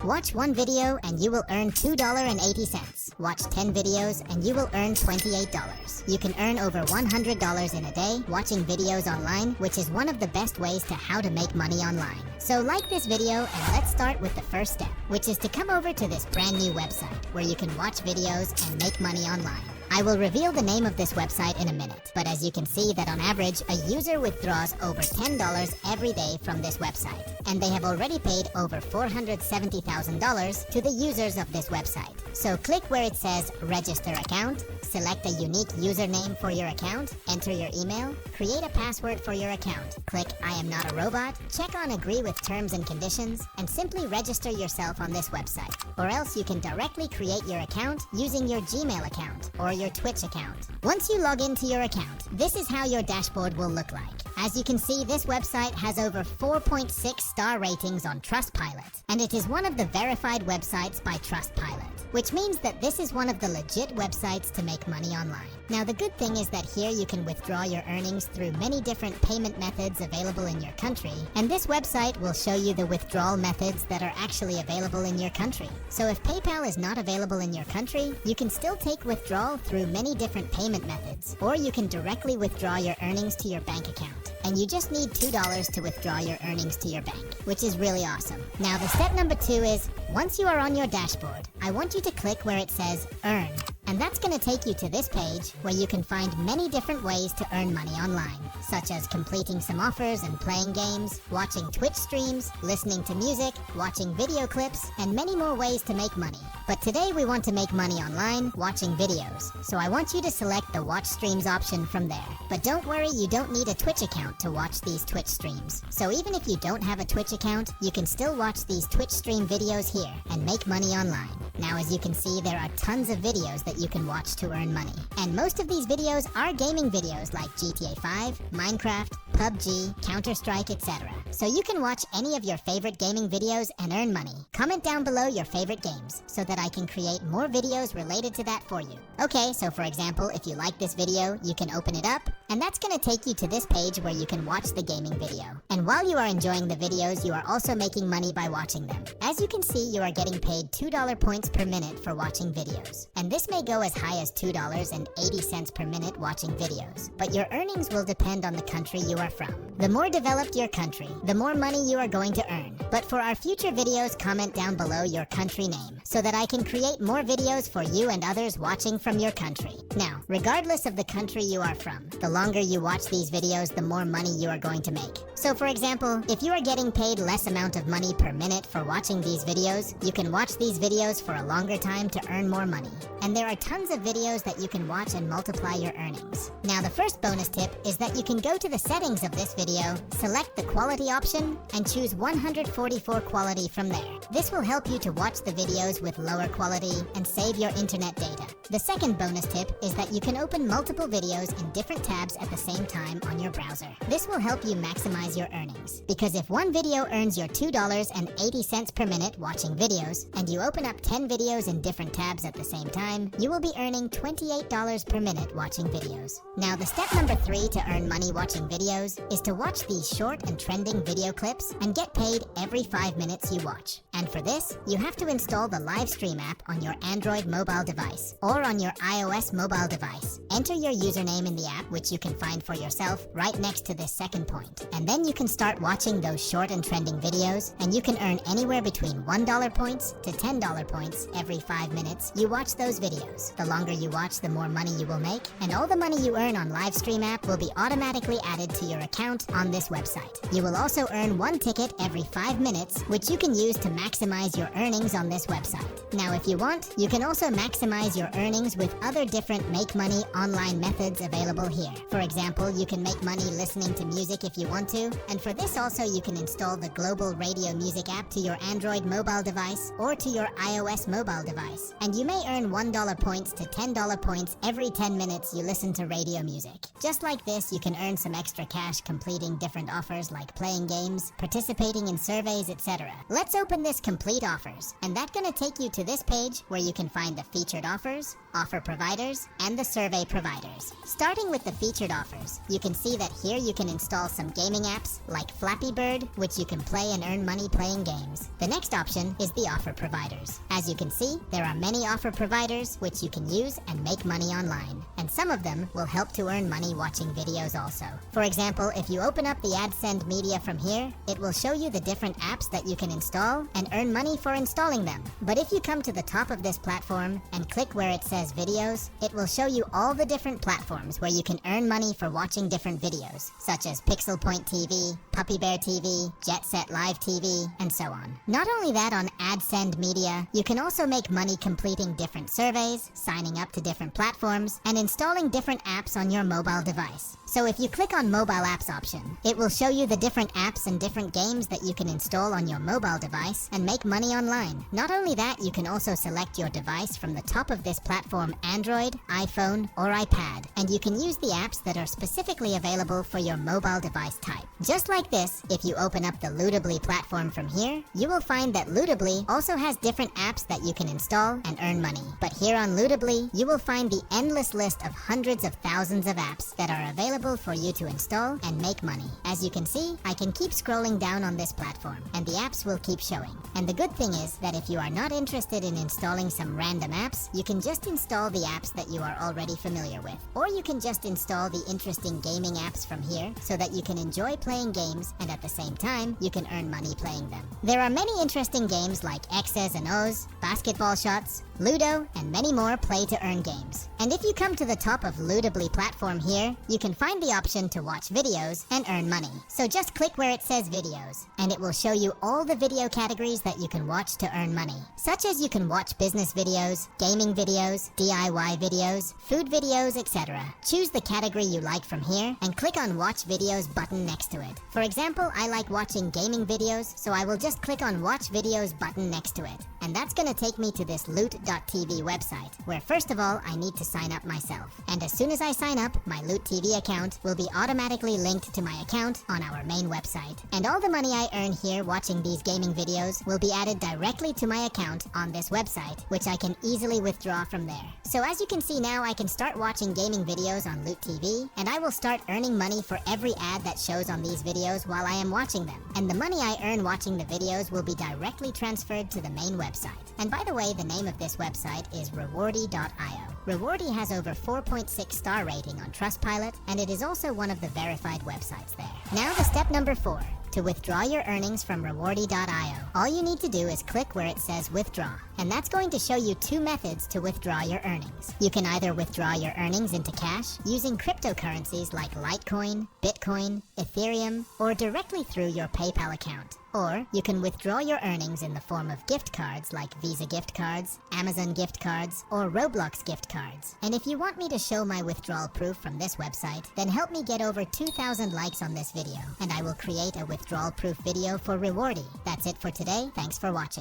Watch one video and you will earn $2.80. Watch 10 videos and you will earn $28. You can earn over $100 in a day watching videos online, which is one of the best ways to how to make money online. So like this video and let's start with the first step, which is to come over to this brand new website where you can watch videos and make money online. I will reveal the name of this website in a minute, but as you can see that on average, a user withdraws over $10 every day from this website, and they have already paid over $470,000 to the users of this website. So click where it says Register Account, select a unique username for your account, enter your email, create a password for your account, click I am not a robot, check on agree with terms and conditions, and simply register yourself on this website. Or else you can directly create your account using your Gmail account or your Twitch account. Once you log into your account, this is how your dashboard will look like. As you can see, this website has over 4.6 star ratings on Trustpilot, and it is one of the verified websites by Trustpilot, which means that this is one of the legit websites to make money online. Now the good thing is that here you can withdraw your earnings through many different payment methods available in your country, and this website will show you the withdrawal methods that are actually available in your country. So if PayPal is not available in your country, you can still take withdrawal through many different payment methods, or you can directly withdraw your earnings to your bank account. And you just need $2 to withdraw your earnings to your bank, which is really awesome. Now the step number 2 is, once you are on your dashboard, I want you to click where it says Earn. And that's going to take you to this page where you can find many different ways to earn money online, such as completing some offers and playing games, watching Twitch streams, listening to music, watching video clips, and many more ways to make money. But today we want to make money online watching videos, so I want you to select the watch streams option from there. But don't worry, you don't need a Twitch account to watch these Twitch streams. So even if you don't have a Twitch account, you can still watch these Twitch stream videos here and make money online. Now as you can see, there are tons of videos that you can watch to earn money. And most of these videos are gaming videos like GTA 5, Minecraft, PUBG, Counter-Strike, etc. So you can watch any of your favorite gaming videos and earn money. Comment down below your favorite games so that I can create more videos related to that for you. Okay, so for example, if you like this video, you can open it up, and that's going to take you to this page where you can watch the gaming video. And while you are enjoying the videos, you are also making money by watching them. As you can see, you are getting paid $2 points per minute for watching videos. And this may go as high as $2.80 per minute watching videos, but your earnings will depend on the country you are from. The more developed your country, the more money you are going to earn. But for our future videos, comment down below your country name so that I can create more videos for you and others watching from your country. Now, regardless of the country you are from, the longer you watch these videos, the more money you are going to make. So for example, if you are getting paid less amount of money per minute for watching these videos, you can watch these videos for a longer time to earn more money. And there are tons of videos that you can watch and multiply your earnings. Now the first bonus tip is that you can go to the settings of this video, select the quality option, and choose 144 quality from there. This will help you to watch the videos with lower quality and save your internet data. The second bonus tip is that you can open multiple videos in different tabs at the same time on your browser. This will help you maximize your earnings, because if one video earns your $2.80 per minute watching videos, and you open up 10 videos in different tabs at the same time, you will be earning $28 per minute watching videos. Now the step number 3 to earn money watching videos is to watch these short and trending video clips and get paid every 5 minutes you watch. And for this, you have to install the live stream app on your Android mobile device or on your iOS mobile device. Enter your username in the app, which you can find for yourself right next to this second point. And then you can start watching those short and trending videos, and you can earn anywhere between $1 points to $10 points every 5 minutes you watch those videos. The longer you watch, the more money you will make, and all the money you earn on live stream app will be automatically added to your account on this website. You will also earn 1 ticket every 5 minutes, which you can use to maximize your earnings on this website. Now if you want, you can also maximize your earnings with other different make money online methods available here. For example, you can make money listening to music if you want to, and for this also you can install the global radio music app to your Android mobile device or to your iOS mobile device. And you may earn $1 points to $10 points every 10 minutes you listen to radio music. Just like this, you can earn some extra cash completing different offers like playing games, participating in surveys, etc. Let's open this complete offers, and that's gonna take you to this page where you can find the featured offers, offer providers, and the survey providers. Starting with the featured offers, you can see that here you can install some gaming apps like Flappy Bird, which you can play and earn money playing games. The next option is the offer providers. As you can see, there are many offer providers which you can use and make money online, and some of them will help to earn money watching videos also. For example, if you open up the AdSend media from here, it will show you the different apps that you can install and earn money for installing them. But if you come to the top of this platform and click where it says videos, it will show you all the different platforms where you can earn money for watching different videos, such as Pixel Point TV, Puppy Bear TV, Jet Set Live TV, and so on. Not only that, on AdSend media, you can also make money completing different surveys, signing up to different platforms, and installing different apps on your mobile device. So if you click on mobile apps option, it will show you the different apps and different games that you can install on your mobile device and make money online. Not only that, you can also select your device from the top of this platform: Android, iPhone, or iPad, and you can use the apps that are specifically available for your mobile device type. Just like this, if you open up the Lootably platform from here, you will find that Lootably also has different apps that you can install and earn money. But here on Lootably, you will find the endless list of hundreds of thousands of apps that are available for you to install and make money. As you can see, I can keep scrolling down on this platform, and the apps will keep showing. And the good thing is that if you are not interested in installing some random apps, you can just install the apps that you are already familiar with. Or you can just install the interesting gaming apps from here so that you can enjoy playing games, and at the same time, you can earn money playing them. There are many interesting games like X's and O's, basketball shots, Ludo, and many more play-to-earn games. And if you come to the top of Lootably platform here, you can find the option to watch videos and earn money. So just click where it says videos, and it will show you all the video categories that you can watch to earn money, such as you can watch business videos, gaming videos, DIY videos, food videos, etc. Choose the category you like from here and click on Watch Videos button next to it. For example, I like watching gaming videos, so I will just click on Watch Videos button next to it. And that's gonna take me to this loot.tv website, where first of all, I need to sign up myself. And as soon as I sign up, my Loot TV account will be automatically linked to my account on our main website. And all the money I earn here watching these gaming videos will be added directly to my account on this website, which I can easily withdraw from there. So as you can see now, I can start watching gaming videos on Loot TV, and I will start earning money for every ad that shows on these videos while I am watching them. And the money I earn watching the videos will be directly transferred to the main website. And by the way, the name of this website is Rewardy.io. Rewardy has over 4.6 star rating on Trustpilot, and it is also one of the verified websites there. Now the step number 4. To withdraw your earnings from Rewardy.io, all you need to do is click where it says withdraw, and that's going to show you 2 methods to withdraw your earnings. You can either withdraw your earnings into cash using cryptocurrencies like Litecoin, Bitcoin, Ethereum, or directly through your PayPal account. Or you can withdraw your earnings in the form of gift cards like Visa gift cards, Amazon gift cards, or Roblox gift cards. And if you want me to show my withdrawal proof from this website, then help me get over 2,000 likes on this video, and I will create a withdrawal proof video for Rewardy. That's it for today. Thanks for watching.